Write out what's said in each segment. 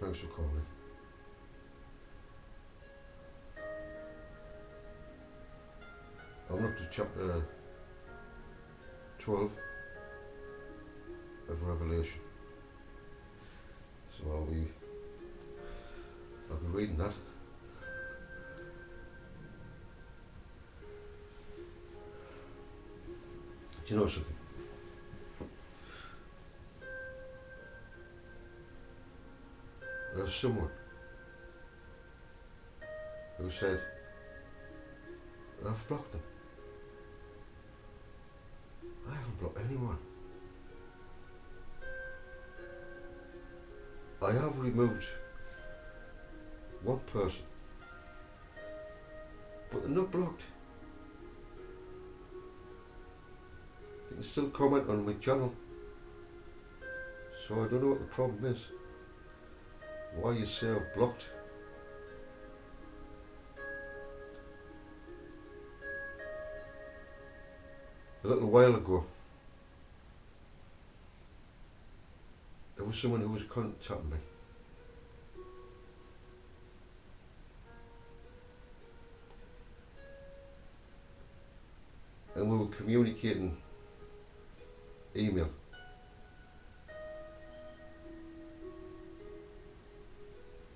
Thanks for calling. I'm up to chapter 12 of Revelation. So I'll be reading that. Do you know something? There's someone who said that I've blocked them. I haven't blocked anyone. I have removed one person, but they're not blocked. They can still comment on my channel. So I don't know what the problem is. Why you say I've blocked. A little while ago, there was someone who was contacting me. And we were communicating email.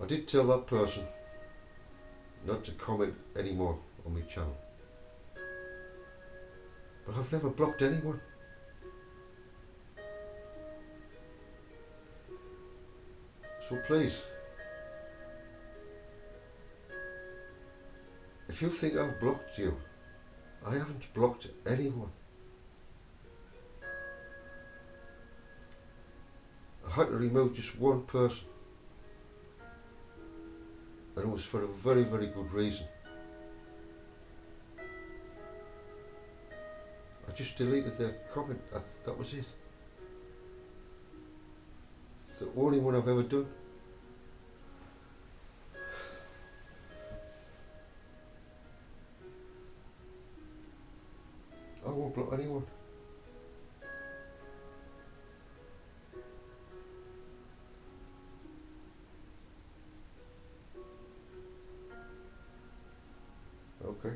I did tell that person not to comment anymore on my channel. But I've never blocked anyone. So please, if you think I've blocked you, I haven't blocked anyone. I had to remove just one person, and it was for a very, very good reason. I just deleted their comment. That was it. It's the only one I've ever done. I won't block anyone. Okay.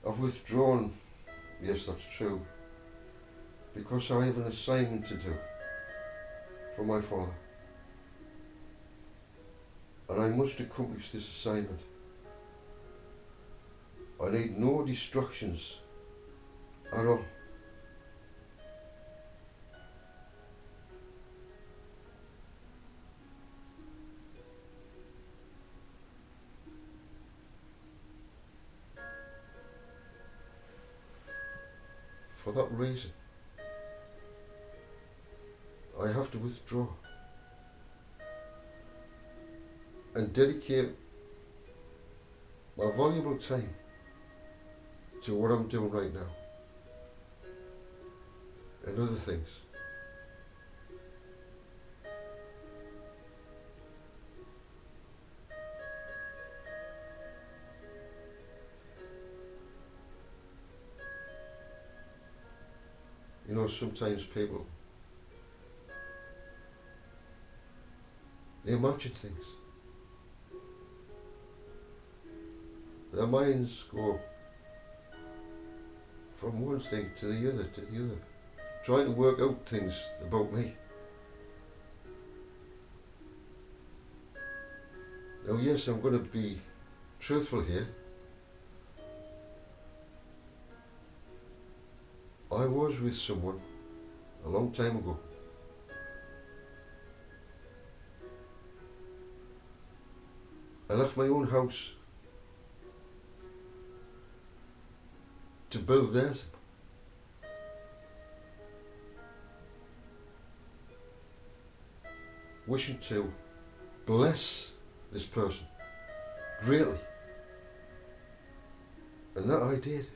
I've withdrawn, yes that's true, because I have an assignment to do for my father. And I must accomplish this assignment. I need no distractions at all. For that reason, I have to withdraw and dedicate my valuable time to what I'm doing right now and other things. You know, sometimes people, they imagine things. Their minds go from one thing to the other, trying to work out things about me. Now yes, I'm going to be truthful here. I was with someone a long time ago. I left my own house to build theirs. Wishing to bless this person greatly. And that I did.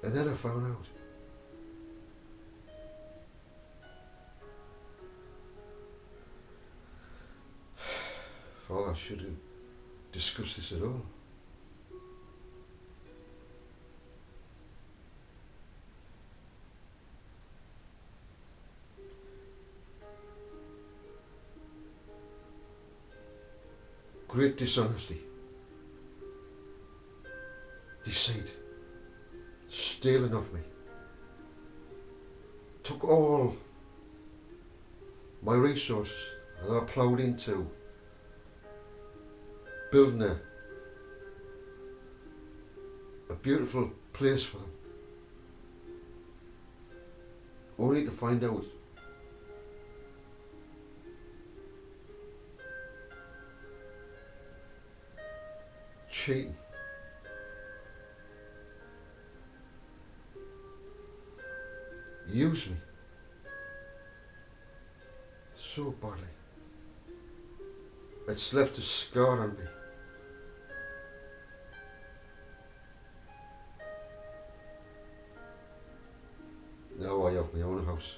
And then I found out. Thought I should have discussed this at all. great dishonesty, deceit, stealing of me. Took all my resources that I ploughed into building a beautiful place for them, only to find out cheating, use me so badly. It's left a scar on me. Now I have my own house.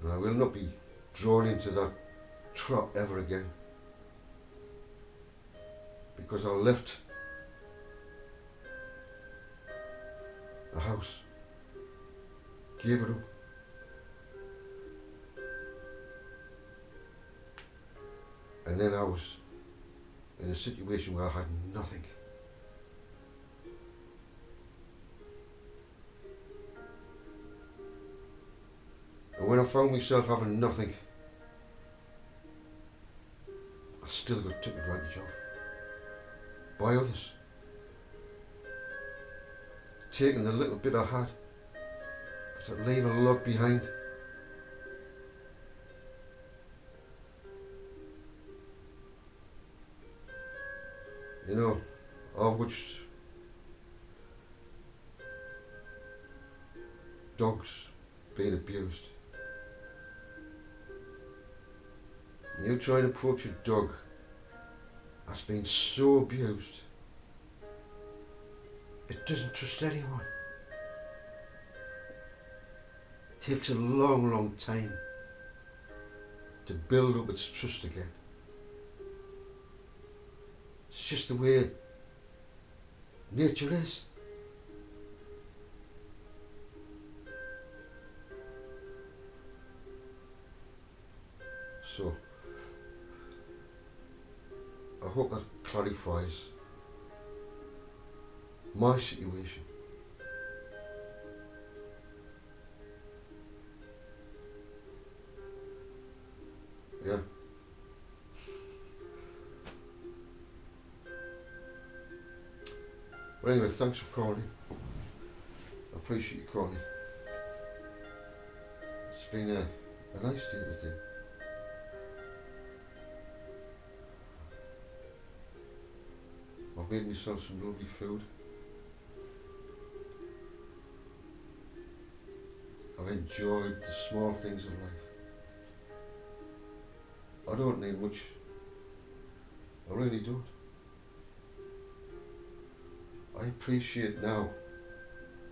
And I will not be drawn into that trap ever again. Because I left a house, gave it up. And then I was in a situation where I had nothing. And when I found myself having nothing, I still got took advantage of by others. Taking the little bit I had, because I'd leave a lot behind. You know, I've watched dogs being abused. And you try and approach a dog that's been so abused, it doesn't trust anyone. It takes a long, long time to build up its trust again. It's just the way nature is. So, I hope that clarifies my situation. Yeah. Well, anyway, thanks for calling. I appreciate you calling. It's been a nice day today. I've made myself some lovely food. I've enjoyed the small things of life. I don't need much. I really don't. I appreciate now,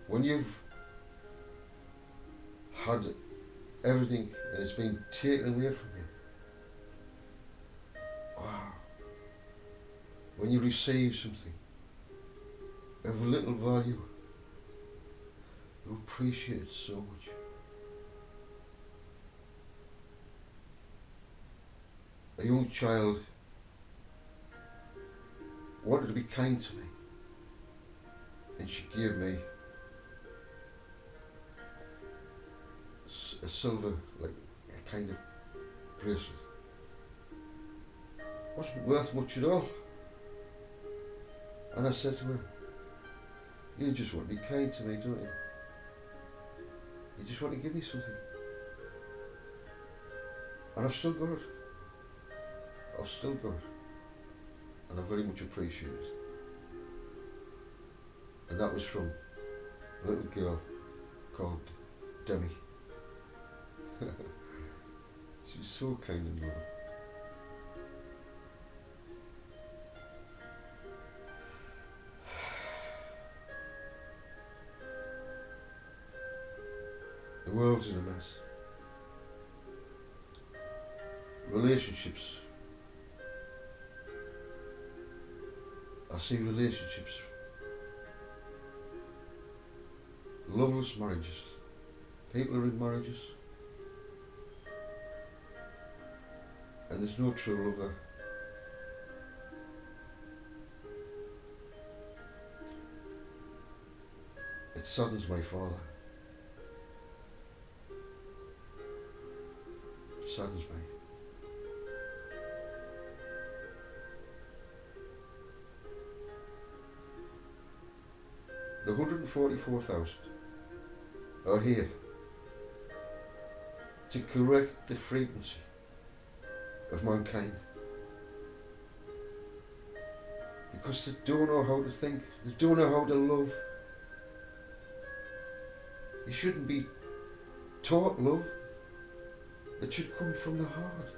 when you've had everything and it's been taken away from you. Wow. When you receive something of little value, you appreciate it so much. A young child wanted to be kind to me, and she gave me a silver, like a kind of bracelet. Wasn't worth much at all. And I said to her, you just want to be kind to me, don't you? You just want to give me something. And I've still got it. I've still got it. And I very much appreciate it. And that was from a little girl called Demi. She's so kind and loving. The world's in a mess. Relationships. I see relationships. Loveless marriages. People are in marriages And there's no true love there. It saddens my father. It saddens me. The 144,000 are here to correct the frequency of mankind, because they don't know how to think, they don't know how to love. You shouldn't be taught love. It should come from the heart.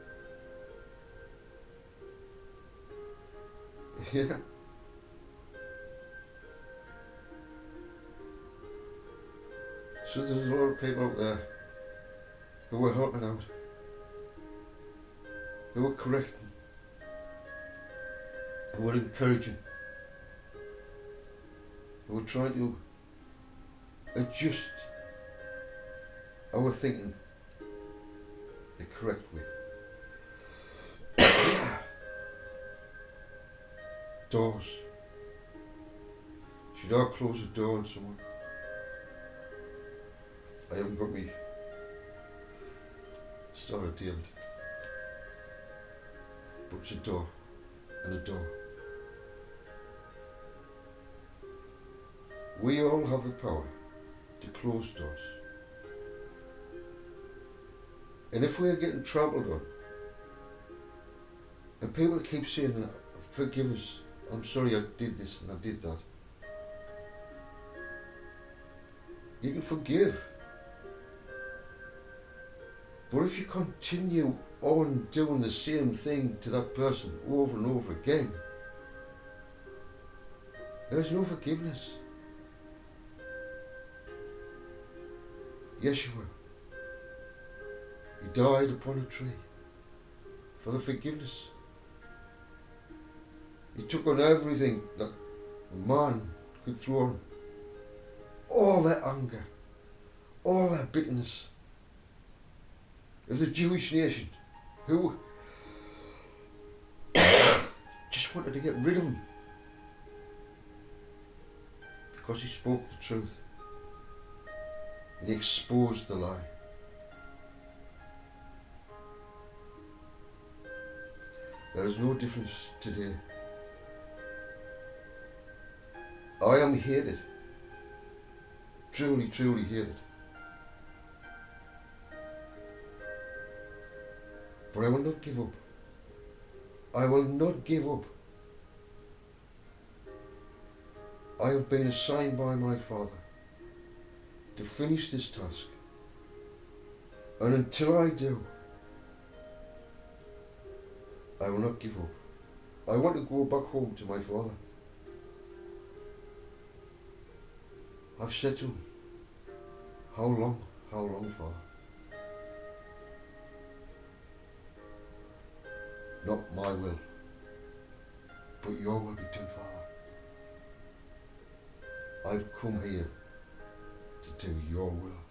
Yeah. So there's a lot of people out there who are helping out, who are correcting, who are encouraging, who are trying to adjust our thinking the correct way. Doors. Should I close a door on someone? I haven't got me started, David. But it's a door and a door. We all have the power to close doors. And if we're getting trampled on, and people keep saying, forgive us, I'm sorry I did this and I did that. You can forgive. But if you continue on doing the same thing to that person over and over again, there is no forgiveness. Yeshua, he died upon a tree for the forgiveness. He took on everything that man could throw on. All that anger, all that bitterness of the Jewish nation, who just wanted to get rid of him because he spoke the truth and he exposed the lie. There is no difference today. I am hated, truly, truly hated. But I will not give up. I will not give up. I have been assigned by my Father to finish this task. And until I do, I will not give up. I want to go back home to my Father. I've said to him, how long, Father? Not my will, but your will be done, Father. I've come here to do your will.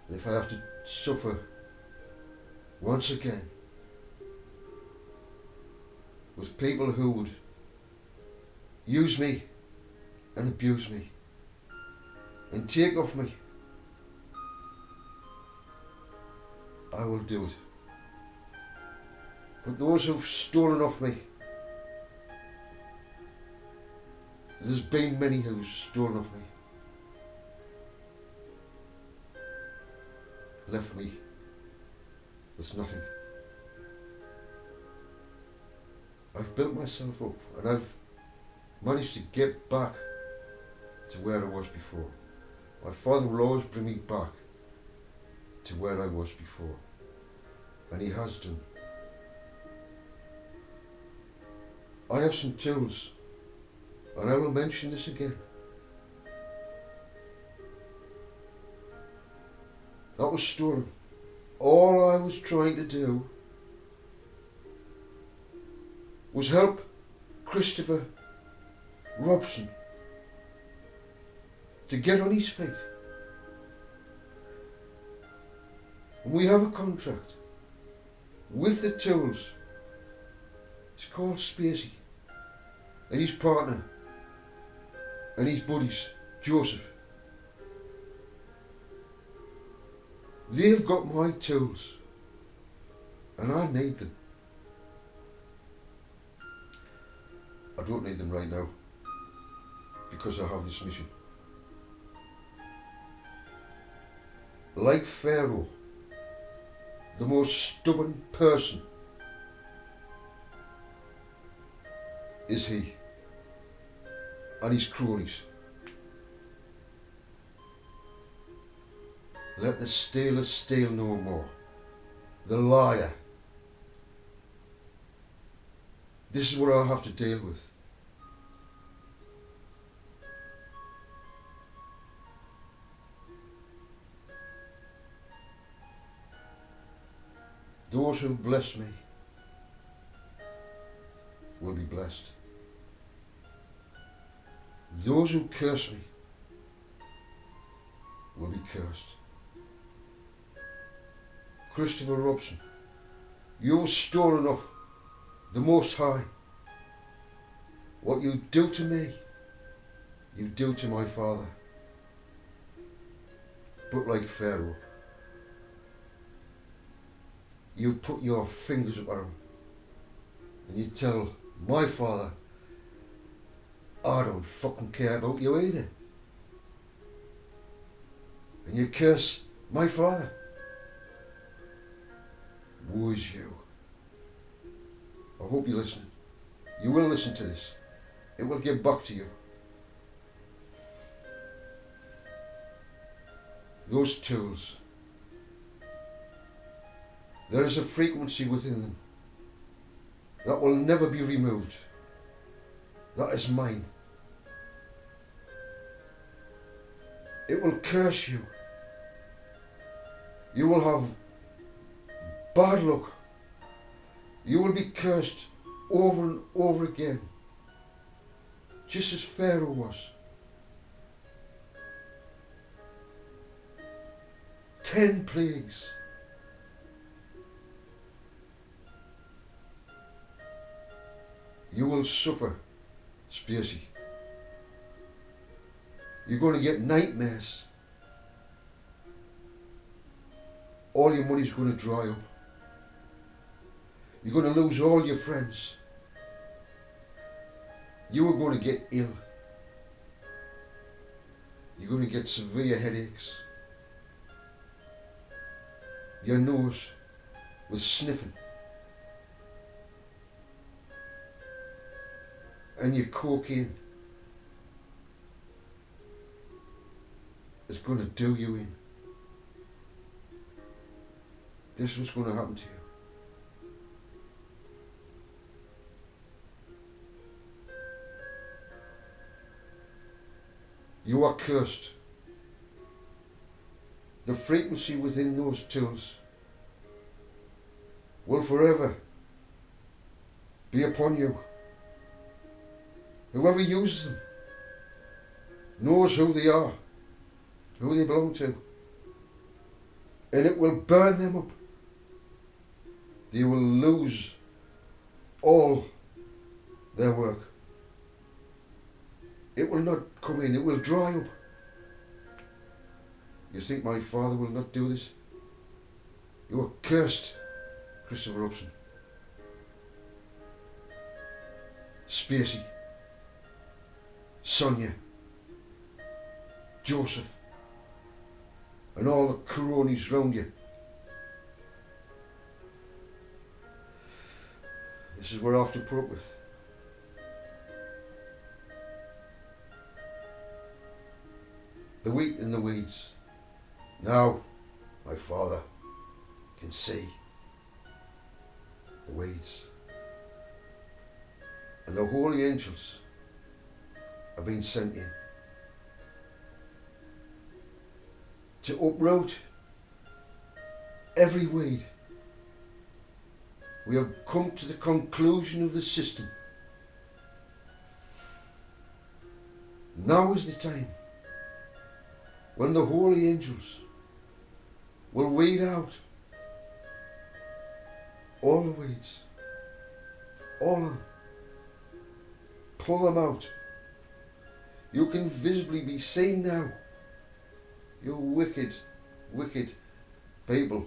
And if I have to suffer once again with people who would use me and abuse me and take off me, I will do it. But those who've stolen off me, there's been many who've stolen off me, left me with nothing. I've built myself up and I've managed to get back to where I was before. My Father will always bring me back to where I was before, and he has done. I have some tools, and I will mention this again. That was stolen. All I was trying to do was help Christopher Robson to get on his feet. And we have a contract. with the tools. It's called Spacey. And his partner and his buddies, Joseph. They've got my tools and I need them. I don't need them right now because I have this mission. Like Pharaoh, the most stubborn person is he and his cronies. Let the stealer steal no more. The liar. This is what I have to deal with. Those who bless me will be blessed. Those who curse me will be cursed. Christopher Robson, you've stolen off the Most High. What you do to me, you do to my father. But like Pharaoh, you put your fingers up at him and you tell my father, I don't fucking care about you either. And you curse my father. Woe is you. I hope you listen. You will listen to this. It will get back to you. Those tools. There is a frequency within them that will never be removed. That is mine. It will curse you. You will have bad luck. You will be cursed over and over again. Just as Pharaoh was. 10 plagues. You will suffer, Spacey. You're going to get nightmares. All your money's going to dry up. You're going to lose all your friends. You are going to get ill. You're going to get severe headaches. Your nose with sniffing. And your cocaine is going to do you in. This was going to happen to you. You are cursed. The frequency within those tools will forever be upon you. Whoever uses them knows who they are, who they belong to, and it will burn them up. They will lose all their work. It will not come in, it will dry up. You think my father will not do this? You are cursed, Christopher Robson. Spacey. Sonia. Joseph. And all the cronies round you. This is what I have to put up with. The wheat and the weeds. Now, my father can see the weeds. And the holy angels have been sent in to uproot every weed. We have come to the conclusion of the system. Now is the time when the holy angels will weed out all the weeds, all of them. Pull them out. You can visibly be seen now. You wicked, wicked people.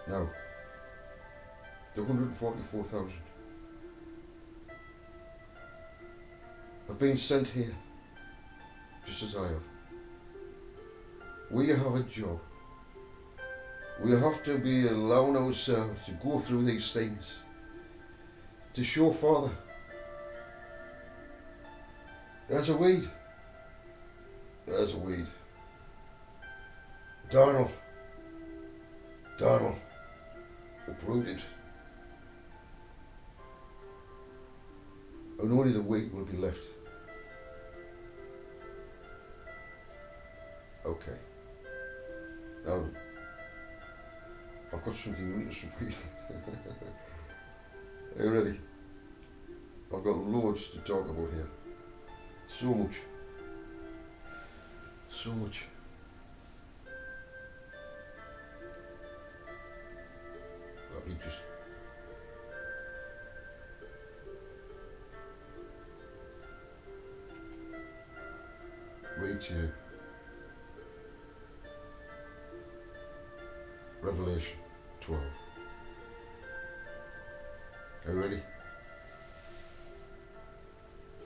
Now, the 144,000 have been sent here, just as I have. We have a job. We have to be allowing ourselves to go through these things, to show Father, there's a weed. There's a weed. Darnell, uprooted. And only the weed will be left. Okay. Now then, I've got something interesting for you. Are you ready? I've got loads to talk about here. So much. So much. Let me just read to you Revelation 12. Are you ready?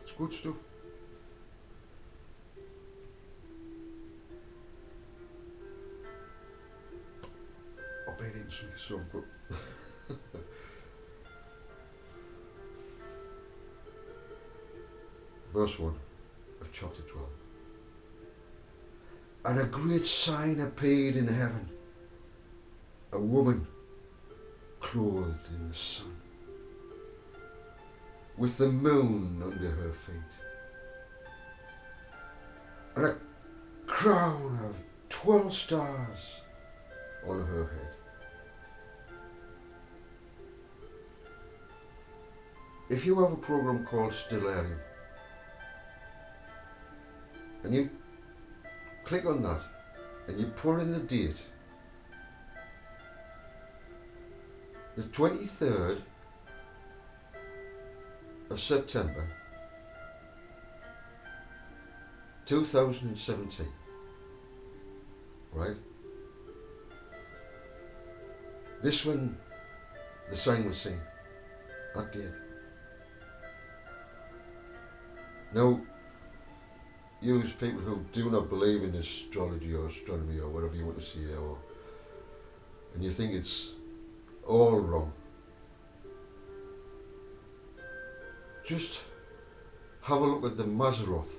It's good stuff. I've been eating something, so I've got verse 1 of chapter 12. And a great sign appeared in heaven, a woman clothed in the sun, with the moon under her feet, and a crown of 12 stars on her head. If you have a program called Stellarium, and you click on that, and you put in the date, the 23rd of September 2017, right? This when the sign was seen, that date. Now, you people who do not believe in astrology or astronomy or whatever you want to say, and you think it's all wrong, just have a look at the Mazzaroth.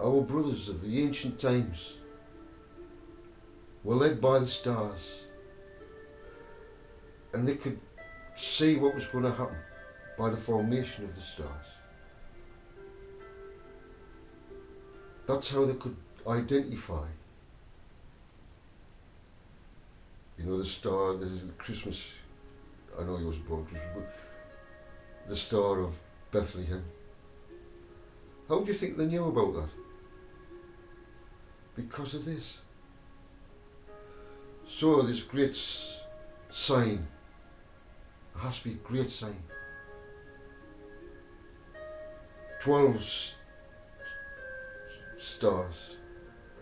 Our brothers of the ancient times were led by the stars, and they could see what was going to happen by the formation of the stars. That's how they could identify. You know, the star, this is Christmas, I know he was born Christmas, but the Star of Bethlehem. How do you think they knew about that? Because of this. So this great sign, it has to be a great sign. 12 stars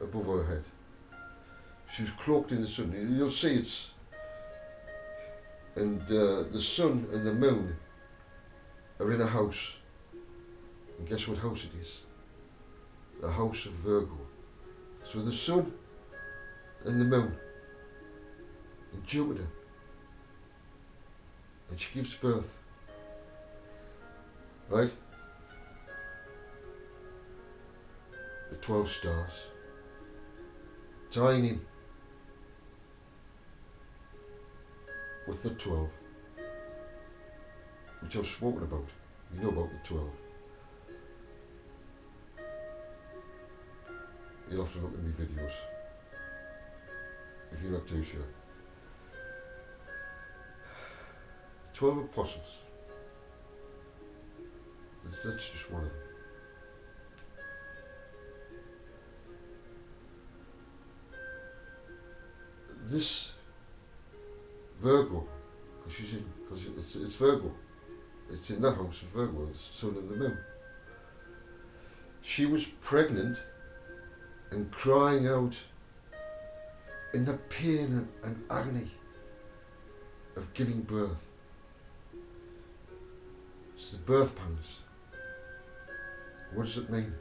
above her head. She was cloaked in the sun. You'll see it's, and the sun and the moon are in a house. And guess what house it is? The house of Virgo. So the sun and the moon and Jupiter. And she gives birth. Right? The 12 stars. Tying in with the 12, which I've spoken about. You know about the 12. You'll have to look at my videos if you're not too sure. 12 apostles. That's just one of them. This Virgo, because it's Virgo, it's in the house of Virgo, the sun and the moon. She was pregnant and crying out in the pain and agony of giving birth. It's the birth pangs. What does it mean?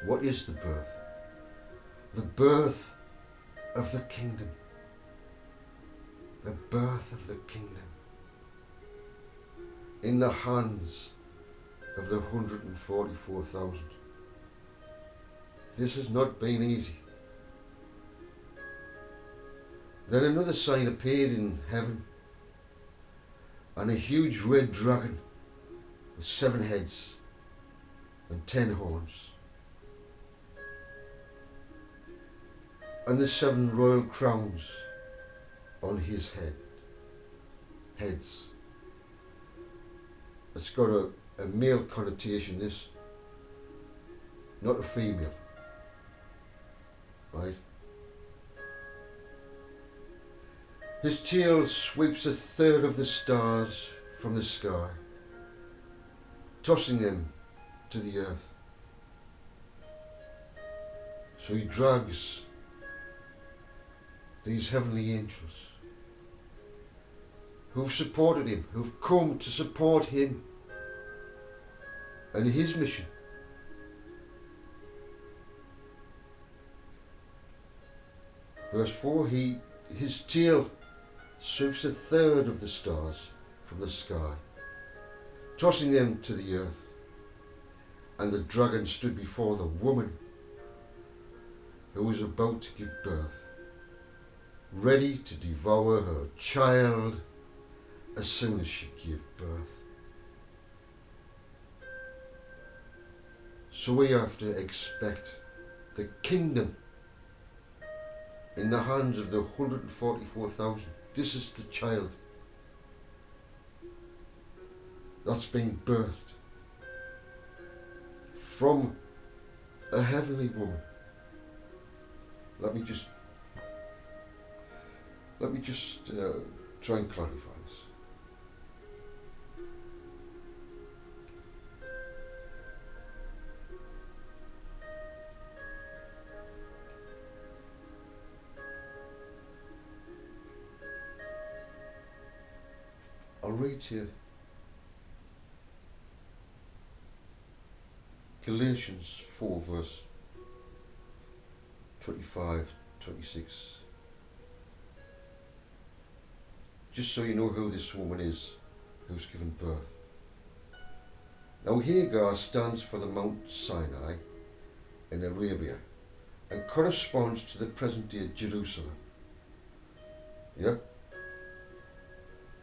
What is the birth? The birth of the kingdom. The birth of the kingdom. In the hands of the 144,000. This has not been easy. Then another sign appeared in heaven, and a huge red dragon with 7 heads and 10 horns, and the 7 royal crowns on his heads. It's got a male connotation, this, not a female, right? His tail sweeps 1/3 of the stars from the sky, tossing them to the earth. So he drags these heavenly angels who've supported him, who've come to support him and his mission. Verse 4, his tail sweeps 1/3 of the stars from the sky, tossing them to the earth. And the dragon stood before the woman who was about to give birth, ready to devour her child as soon as she gave birth. So we have to expect the kingdom in the hands of the 144,000. This is the child that's being birthed from a heavenly woman. Let me just try and clarify this. I'll read to you Galatians 4 verse 25, 26. Just so you know who this woman is who's given birth. Now Hagar stands for the Mount Sinai in Arabia and corresponds to the present day Jerusalem. Yeah?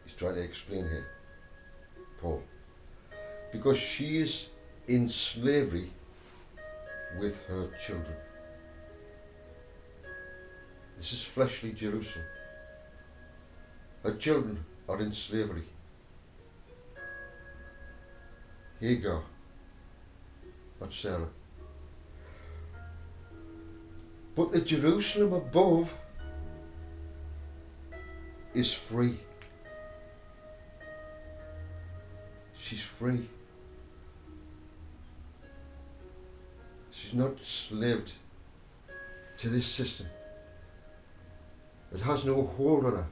He's trying to explain here, Paul. Because she is in slavery with her children. This is fleshly Jerusalem. Her children are in slavery. Hagar, not Sarah. But the Jerusalem above is free. She's free. She's not slaved to this system. It has no hold on her.